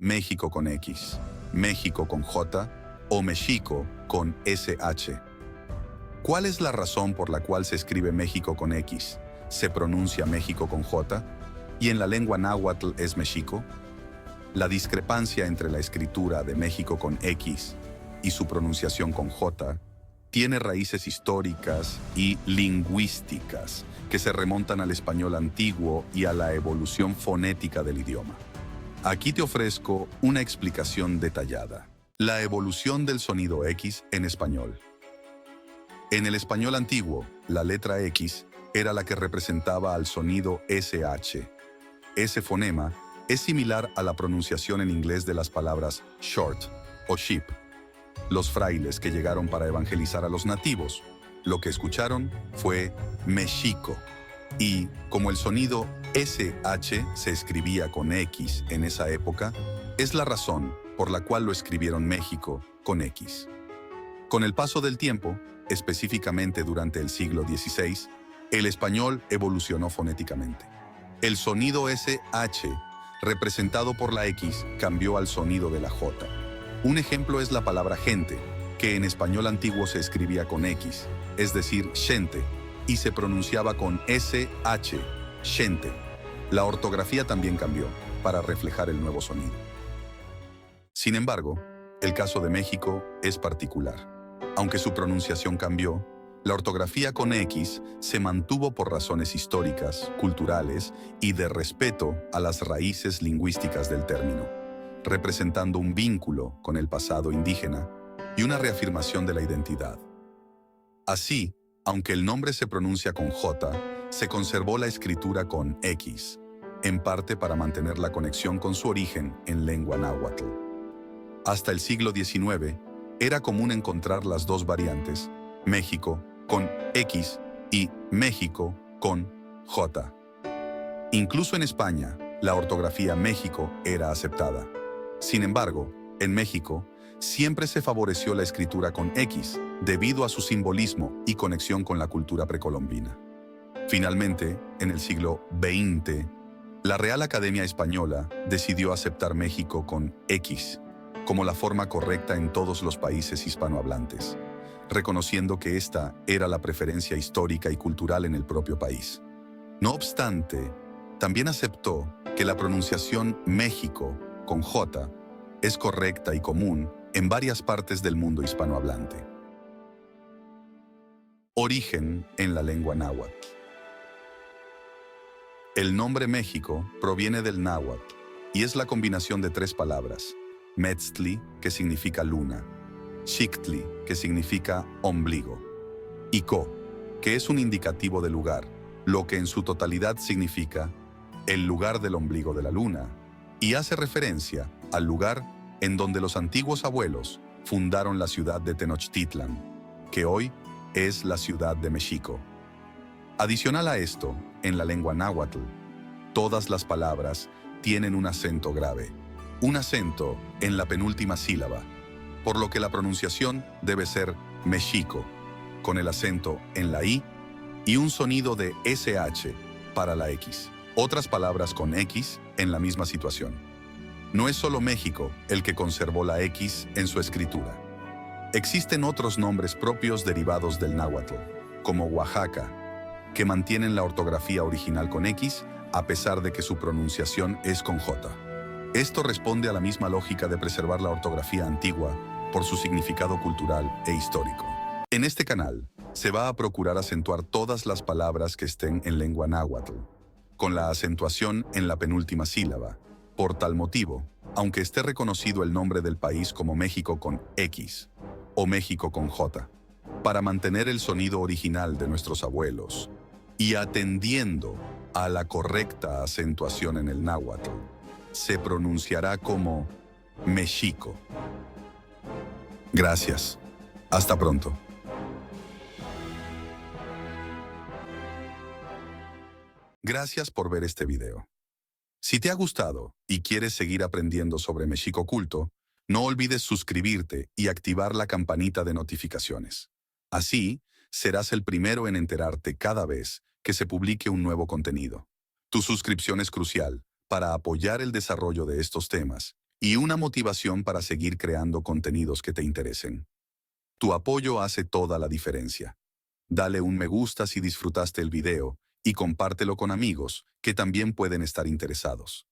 México con X, México con J o Mexico con SH. ¿Cuál es la razón por la cual se escribe México con X, se pronuncia México con J y en la lengua náhuatl es Mexico? La discrepancia entre la escritura de México con X y su pronunciación con J tiene raíces históricas y lingüísticas que se remontan al español antiguo y a la evolución fonética del idioma. Aquí te ofrezco una explicación detallada. La evolución del sonido X en español. En el español antiguo, la letra X era la que representaba al sonido SH. Ese fonema es similar a la pronunciación en inglés de las palabras short o sheep. Los frailes que llegaron para evangelizar a los nativos, lo que escucharon fue Mexico. Y como el sonido SH se escribía con X en esa época, es la razón por la cual lo escribieron México con X. Con el paso del tiempo, específicamente durante el siglo XVI, el español evolucionó fonéticamente. El sonido SH, representado por la X, cambió al sonido de la J. Un ejemplo es la palabra gente, que en español antiguo se escribía con X, es decir, gente, y se pronunciaba con SH, gente. La ortografía también cambió para reflejar el nuevo sonido. Sin embargo, el caso de México es particular. Aunque su pronunciación cambió, la ortografía con X se mantuvo por razones históricas, culturales y de respeto a las raíces lingüísticas del término, representando un vínculo con el pasado indígena y una reafirmación de la identidad. Así, aunque el nombre se pronuncia con J, se conservó la escritura con X, en parte para mantener la conexión con su origen en lengua náhuatl. Hasta el siglo XIX, era común encontrar las dos variantes, México con X y México con J. Incluso en España, la ortografía México era aceptada. Sin embargo, en México, siempre se favoreció la escritura con X, debido a su simbolismo y conexión con la cultura precolombina. Finalmente, en el siglo XX, la Real Academia Española decidió aceptar México con X como la forma correcta en todos los países hispanohablantes, reconociendo que esta era la preferencia histórica y cultural en el propio país. No obstante, también aceptó que la pronunciación México con J es correcta y común en varias partes del mundo hispanohablante. Origen en la lengua náhuatl. El nombre México proviene del náhuatl y es la combinación de tres palabras: Metztli, que significa luna, Xictli, que significa ombligo, y Co, que es un indicativo de lugar, lo que en su totalidad significa el lugar del ombligo de la luna, y hace referencia al lugar en donde los antiguos abuelos fundaron la ciudad de Tenochtitlan, que hoy es la ciudad de México. Adicional a esto, en la lengua náhuatl, todas las palabras tienen un acento grave, un acento en la penúltima sílaba, por lo que la pronunciación debe ser Mexico, con el acento en la I y un sonido de SH para la X. Otras palabras con X en la misma situación. No es solo México el que conservó la X en su escritura. Existen otros nombres propios derivados del náhuatl, como Oaxaca, que mantienen la ortografía original con X a pesar de que su pronunciación es con J. Esto responde a la misma lógica de preservar la ortografía antigua por su significado cultural e histórico. En este canal se va a procurar acentuar todas las palabras que estén en lengua náhuatl, con la acentuación en la penúltima sílaba. Por tal motivo, aunque esté reconocido el nombre del país como México con X o México con J, para mantener el sonido original de nuestros abuelos y atendiendo a la correcta acentuación en el náhuatl, se pronunciará como Mexico. Gracias. Hasta pronto. Gracias por ver este video. Si te ha gustado y quieres seguir aprendiendo sobre Mexico Culto, no olvides suscribirte y activar la campanita de notificaciones. Así, serás el primero en enterarte cada vez que se publique un nuevo contenido. Tu suscripción es crucial para apoyar el desarrollo de estos temas y una motivación para seguir creando contenidos que te interesen. Tu apoyo hace toda la diferencia. Dale un me gusta si disfrutaste el video y compártelo con amigos que también pueden estar interesados.